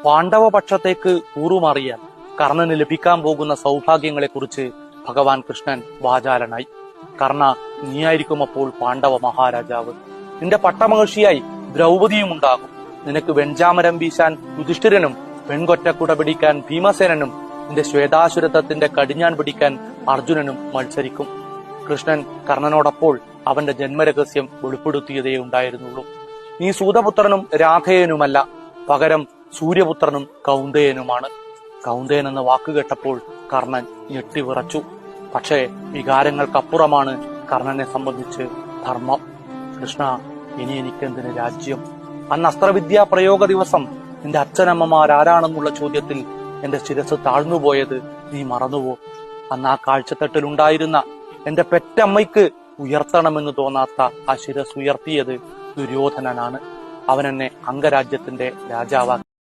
പാണ്ഡവപക്ഷത്തേക്ക് കൂറുമാറിയാൽ കർണന് ലഭിക്കാൻ പോകുന്ന സൗഭാഗ്യങ്ങളെക്കുറിച്ച് ഭഗവാൻ കൃഷ്ണൻ വാചാലനായി. കർണ, നീയായിരിക്കും അപ്പോൾ പാണ്ഡവ മഹാരാജാവ്. നിന്റെ പട്ടമഹർഷിയായി ദ്രൗപദിയും ഉണ്ടാകും. നിനക്ക് വെഞ്ചാമരം വീശാൻ യുധിഷ്ഠിരനും പെൺകൊറ്റക്കുട പിടിക്കാൻ ഭീമസേനനും നിന്റെ ശ്വേതാസുരത്വത്തിന്റെ കടിഞ്ഞാൻ പിടിക്കാൻ അർജുനനും മത്സരിക്കും. കൃഷ്ണൻ കർണനോടപ്പോൾ അവന്റെ ജന്മരഹസ്യം വെളിപ്പെടുത്തിയതേ ഉണ്ടായിരുന്നുള്ളൂ. നീ സൂതപുത്രനും രാധേയനുമല്ല, പകരം സൂര്യപുത്രനും കൗന്ദയനുമാണ്. കൗന്ദയൻ എന്ന വാക്ക് കേട്ടപ്പോൾ കർണൻ ഞെട്ടിവിറച്ചു. പക്ഷേ വികാരങ്ങൾക്കപ്പുറമാണ് കർണനെ സംബന്ധിച്ച് ധർമ്മം. കൃഷ്ണ, ഇനി എനിക്കെന്തിന് രാജ്യം? അന്ന് അസ്ത്രവിദ്യാ പ്രയോഗ ദിവസം നിന്റെ അച്ഛനമ്മമാരാരാണെന്നുള്ള ചോദ്യത്തിൽ എന്റെ ശിരസ് താഴ്ന്നുപോയത് നീ മറന്നുവോ? അന്ന് ആ കാഴ്ചത്തട്ടിലുണ്ടായിരുന്ന എന്റെ പെറ്റമ്മയ്ക്ക് ഉയർത്തണമെന്ന് തോന്നാത്ത ആ ശിരസ് ഉയർത്തിയത് ദുര്യോധനനാണ്. അവൻ എന്നെ അംഗരാജ്യത്തിന്റെ രാജാവാക്കി.